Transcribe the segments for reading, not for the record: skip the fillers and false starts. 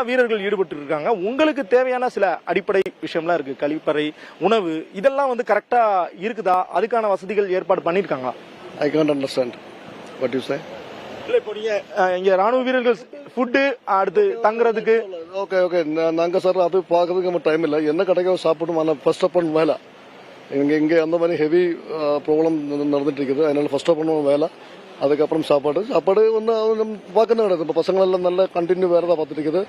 வீரர்கள் ஈடுபட்டு இருக்காங்க. உங்களுக்கு தேவையான சில அடிப்படை விஷயம்லாம் இருக்கு, கழிப்பறை, உணவு, இதெல்லாம் வந்து கரெக்டா இருக்குதா? அதுக்கான வசதிகள் ஏற்பாடு பண்ணிருக்காங்களா? I can't understand what you say. இல்ல, இப்போ நீங்க இங்க ராணுவ வீரர்கள் ஃபுட்டு அடுத்து தங்குறதுக்கு ஓகே ஓகே நாங்கள் சார் அது பார்க்கறதுக்கு நம்ம டைம் இல்லை. என்ன கிடைக்கும் சாப்பிடும். ஆனால் ஃபர்ஸ்ட் அப் பண்ண வேலை இங்கே அந்த மாதிரி ஹெவி ப்ராப்ளம் நடந்துட்டு இருக்குது. அதனால ஃபர்ஸ்ட் அப் பண்ணுவோம் வேலை, அதுக்கப்புறம் சாப்பாடு ஒன்று நம்ம பார்க்கணும் கிடையாது. இப்போ பசங்களெல்லாம் நல்லா கண்டினியூ வேலை தான் பார்த்துட்டு இருக்குது.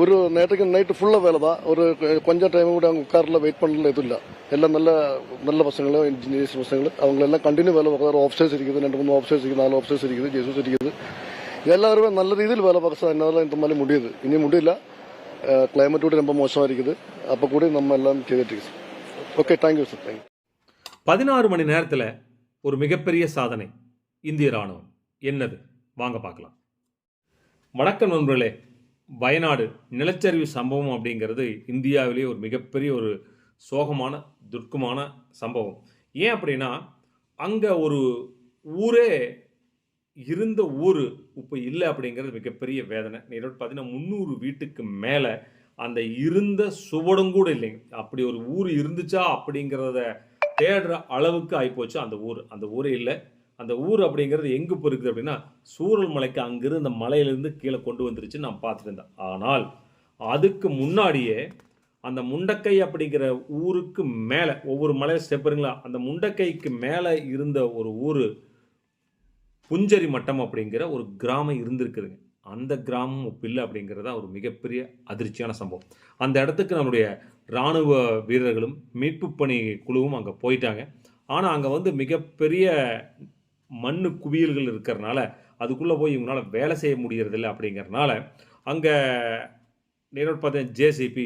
ஒரு நேற்றுக்கு நைட்டு ஃபுல்லாக வேலை தான். ஒரு கொஞ்சம் டைம் கூட அவங்க உட்காரில் வெயிட் பண்ணல எதுவும் இல்லை. எல்லாம் நல்ல நல்ல பசங்களும் இன்ஜினியர்ஸ் பசங்களும் அவங்களெல்லாம் கண்டினியூ வேலை பார்க்குறாரு. ஆஃபீஸர்ஸ் இருக்குது, 2-3 ஆஃபீஸர்ஸ் இருக்குது, 4 ஆஃபீஸர்ஸ் இருக்குது, ஜெசூஸ் இருக்குது. எல்லாருமே நல்ல ரீதியில் வேலை பார்க்க என்னால் இந்த மாதிரி முடியுது. இனி முடியல, கிளைமேட் கூட ரொம்ப மோசமாக இருக்குது. அப்போ கூட நம்ம எல்லாம் செய்துட்டு இருக்குது. Okay, thank you sir. தேங்க்யூ. 16 மணி நேரத்தில் ஒரு மிகப்பெரிய சாதனை இந்திய ராணுவம். என்னது வாங்க பார்க்கலாம். வணக்கம் நண்பர்களே. வயநாடு நிலச்சரிவு சம்பவம் அப்படிங்கிறது இந்தியாவிலேயே ஒரு மிகப்பெரிய ஒரு சோகமான துர்க்கமான சம்பவம். ஏன் அப்படின்னா, அங்கே ஒரு ஊரே இருந்த ஊர் இப்போ இல்லை அப்படிங்கிறது மிகப்பெரிய வேதனை. நேரோடு பார்த்தீங்கன்னா 300 வீட்டுக்கு மேலே அந்த இருந்த சுவடும் கூட இல்லைங்க. அப்படி ஒரு ஊர் இருந்துச்சா அப்படிங்கிறத தேடுற அளவுக்கு ஆகிப்போச்சு அந்த ஊரே இல்லை. அந்த ஊர் அப்படிங்கிறது எங்கே போயிருக்குது அப்படின்னா, சூரல் மலைக்கு அங்கிருந்து அந்த மலையிலேருந்து கீழே கொண்டு வந்துருச்சு நான் பார்த்துட்டு இருந்தேன். ஆனால் அதுக்கு முன்னாடியே அந்த முண்டக்கை அப்படிங்கிற ஊருக்கு மேலே ஒவ்வொரு மலையில் ஸ்டெப்பருங்களா, அந்த முண்டக்கைக்கு மேலே இருந்த ஒரு ஊர் புஞ்சரி மட்டம் அப்படிங்கிற ஒரு கிராமம் இருந்திருக்குதுங்க. அந்த கிராமம் பிள்ளை அப்படிங்கிறதா ஒரு மிகப்பெரிய அதிர்ச்சியான சம்பவம். அந்த இடத்துக்கு நம்முடைய இராணுவ வீரர்களும் மீட்பு பணி குழுவும் அங்கே போயிட்டாங்க. ஆனால் அங்கே வந்து மிகப்பெரிய மண்ணு குவியல்கள் இருக்கிறனால அதுக்குள்ளே போய் இவங்களால வேலை செய்ய முடியறதில்லை. அப்படிங்கிறனால அங்கே நேரோடு பார்த்தேன் ஜேசிபி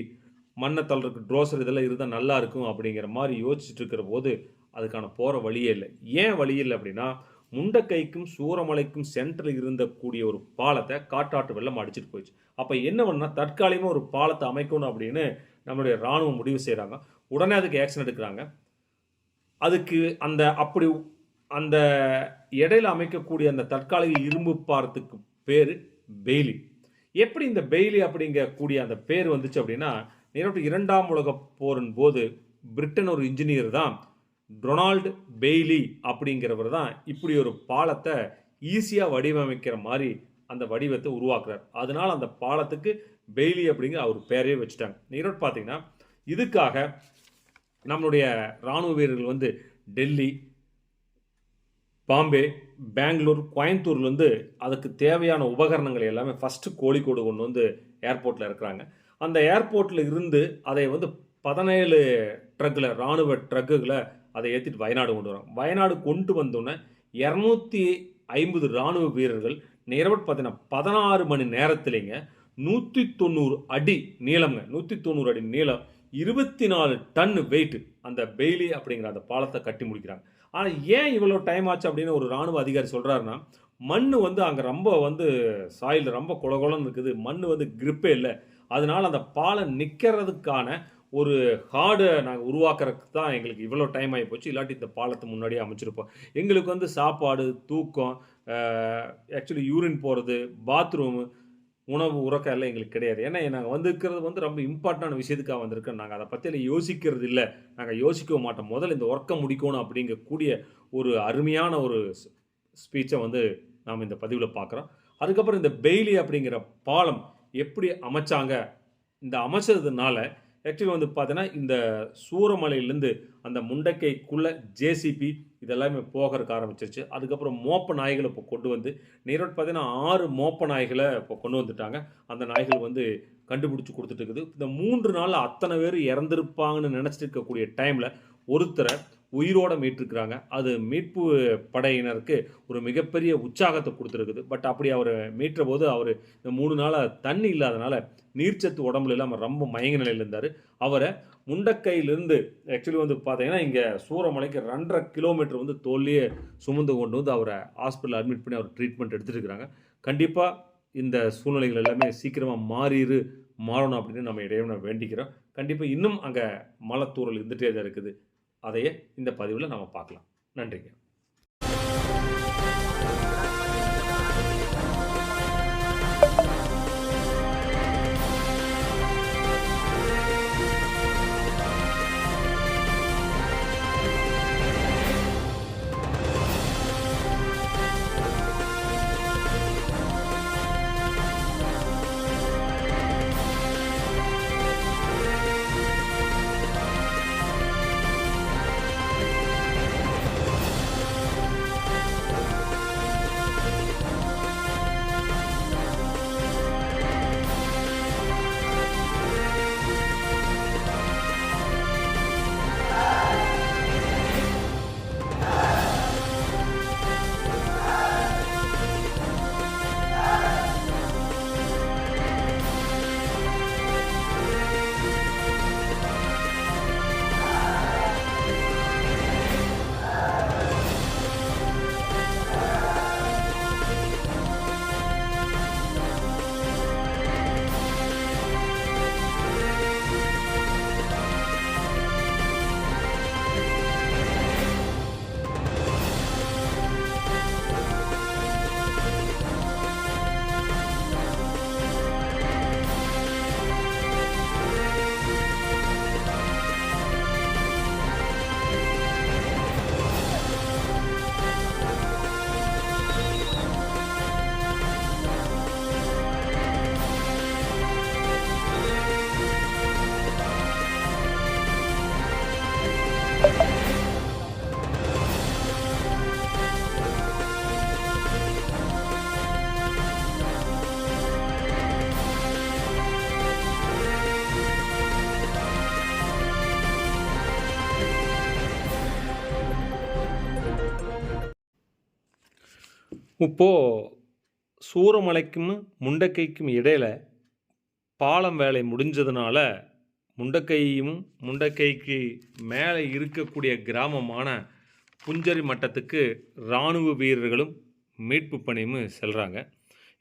மண்ணை தள்ளுறதுக்கு ட்ரோசர் இதெல்லாம் இருந்தால் நல்லா இருக்கும் அப்படிங்கிற மாதிரி யோசிச்சுட்டு இருக்கிற போது அதுக்கான போகிற வழியே இல்லை. ஏன் வழி இல்லை அப்படின்னா, முண்டக்கைக்கும் சூரமலைக்கும் சென்ட்ரல் இருந்தக்கூடிய ஒரு பாலத்தை காட்டாற்று வெள்ளம் அடிச்சுட்டு போயிடுச்சு. அப்போ என்ன பண்ணால் தற்காலிகமாக ஒரு பாலத்தை அமைக்கணும் அப்படின்னு நம்மளுடைய இராணுவம் முடிவு செய்கிறாங்க. உடனே அதுக்கு ஆக்ஷன் எடுக்கிறாங்க. அதுக்கு அந்த இடையில அமைக்கக்கூடிய அந்த தற்காலிக இரும்பு பாலத்துக்கு பேர் பெய்லி. எப்படி இந்த பெய்லி அப்படிங்கக்கூடிய அந்த பேர் வந்துச்சு அப்படின்னா, நேரோட்டு 2ஆம் உலகப் போரின் போது பிரிட்டன் ஒரு இன்ஜினியர் தான் டொனால்டு பெய்லி அப்படிங்கிறவர் தான் இப்படி ஒரு பாலத்தை ஈஸியாக வடிவமைக்கிற மாதிரி அந்த வடிவத்தை உருவாக்குறார். அதனால அந்த பாலத்துக்கு பெய்லி அப்படிங்கிற அவர் பேரே வச்சுட்டாங்க. நேரோட்டு பார்த்தீங்கன்னா, இதுக்காக நம்மளுடைய இராணுவ வீரர்கள் வந்து டெல்லி, பாம்பே, பெங்களூர், கோயம்புத்தூர்லேருந்து அதுக்கு தேவையான உபகரணங்கள் எல்லாமே ஃபஸ்ட்டு கோழிக்கோடு கொண்டு வந்து ஏர்போர்ட்டில் இருக்கிறாங்க. அந்த ஏர்போர்ட்டில் இருந்து அதை வந்து 17 ட்ரக்கில் இராணுவ ட்ரக்குகளை அதை ஏற்றிட்டு வயநாடு கொண்டு வராங்க. வயநாடு கொண்டு வந்தோன்னே 250 இராணுவ வீரர்கள் நேரோடு பார்த்தீங்கன்னா 16 மணி நேரத்துலேங்க 190 அடி நீளம்ங்க. 190 அடி நீளம், 24 டன் வெயிட் அந்த பெய்லி அப்படிங்கிற அந்த பாலத்தை கட்டி முடிக்கிறாங்க. ஆனால் ஏன் இவ்வளோ டைம் ஆச்சு அப்படின்னு ஒரு இராணுவ அதிகாரி சொல்கிறாருன்னா, மண் வந்து அங்கே ரொம்ப வந்து சாயில் ரொம்ப குளகுளன்னு இருக்குது, மண் வந்து கிரிப்பே இல்லை. அதனால் அந்த பாலம் நிற்கிறதுக்கான ஒரு ஹார்டை நாங்கள் உருவாக்குறதுக்கு தான் எங்களுக்கு இவ்வளோ டைம் ஆகி போச்சு. இல்லாட்டி இந்த பாலத்தை முன்னாடியே அமைச்சிருப்போம். எங்களுக்கு வந்து சாப்பாடு, தூக்கம், ஆக்சுவலி யூரின் போகிறது, பாத்ரூமு, உணவு, உறக்கம் எல்லாம் எங்களுக்கு கிடையாது. ஏன்னா நாங்கள் வந்திருக்கிறது வந்து ரொம்ப இம்பார்ட்டண்டான விஷயத்துக்காக வந்திருக்கோம். நாங்கள் அதை பற்றியில் யோசிக்கிறது இல்லை, நாங்கள் யோசிக்கவும் மாட்டோம். முதல்ல இந்த ஒர்க்கை முடிக்கணும் அப்படிங்கக்கூடிய ஒரு அருமையான ஒரு ஸ்பீச்சை வந்து நாம் இந்த பதிவில் பார்க்குறோம். அதுக்கப்புறம் இந்த பெய்லி அப்படிங்கிற பாலம் எப்படி அமைச்சாங்க, இந்த அமைச்சதுனால ஆக்சுவலி வந்து பார்த்தீங்கன்னா இந்த சூரமலையிலேருந்து அந்த முண்டக்கைக்குள்ளே ஜேசிபி இதெல்லாமே போகிறதுக்கு ஆரம்பிச்சிருச்சு. அதுக்கப்புறம் மோப்ப நாய்களை இப்போ கொண்டு வந்து நேரோடு பார்த்தீங்கன்னா 6 மோப்ப நாய்களை இப்போ கொண்டு வந்துட்டாங்க. அந்த நாய்கள் வந்து கண்டுபிடிச்சி கொடுத்துட்டு இருக்குது. இந்த 3 நாளில் அத்தனை பேர் இறந்துருப்பாங்கன்னு நினச்சிட்டு இருக்கக்கூடிய டைமில் ஒருத்தரை உயிரோடு மீட்டிருக்கிறாங்க. அது மீட்பு படையினருக்கு ஒரு மிகப்பெரிய உற்சாகத்தை கொடுத்துருக்குது. பட் அப்படி அவர் மீட்டுற போது அவர் இந்த 3 நாளாக தண்ணி இல்லாதனால நீர்ச்சத்து உடம்புல இல்லாமல் ரொம்ப மயங்க நிலையில் இருந்தார். அவரை முண்டக்கையிலிருந்து ஆக்சுவலி வந்து பார்த்தீங்கன்னா இங்கே சூரமலைக்கு 2.5 கிலோமீட்டர் வந்து தோல்லையே சுமந்து கொண்டு வந்து அவரை ஹாஸ்பிட்டலில் அட்மிட் பண்ணி அவர் ட்ரீட்மெண்ட் எடுத்துகிட்டு இருக்கிறாங்க. கண்டிப்பாக இந்த சூழ்நிலைகள் எல்லாமே சீக்கிரமாக மாறணும் அப்படின்னு நம்ம இடையே வேண்டிக்கிறோம். கண்டிப்பாக இன்னும் அங்கே மலைத்தூரல் இருந்துகிட்டே தான் இருக்குது. அதையே இந்த பதிவில் நம்ம பார்க்கலாம். நன்றிங்க. இப்போது சூரமலைக்கும் முண்டக்கைக்கும் இடையில் பாலம் வேலை முடிஞ்சதுனால முண்டக்கைக்கு மேலே இருக்கக்கூடிய கிராமமான புஞ்சரி மட்டத்துக்கு இராணுவ வீரர்களும் மீட்பு பணியும் செல்கிறாங்க.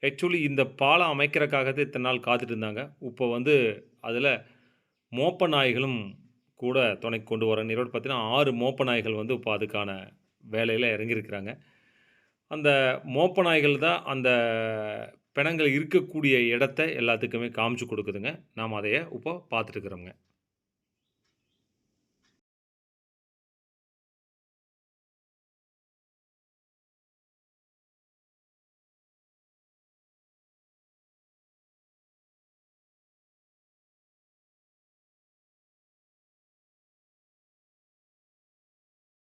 ஆக்சுவலி இந்த பாலம் அமைக்கிறக்காகவே இத்தனை நாள் காத்துட்டு இருந்தாங்க. இப்போ அதில் மோப்ப நாய்களும் கூட துணைக்கு கொண்டு வரேன். இதோடு பார்த்தீங்கன்னா 6 மோப்ப நாய்கள் இப்போ அதுக்கான வேலையில் இறங்கியிருக்கிறாங்க. அந்த மோப்ப நாய்கள் தான் அந்த பிணங்கள் இருக்கக்கூடிய இடத்த எல்லாத்துக்குமே காமிச்சு கொடுக்குதுங்க. நாம் அதைய இப்போ பார்த்துட்டு இருக்கிறோங்க.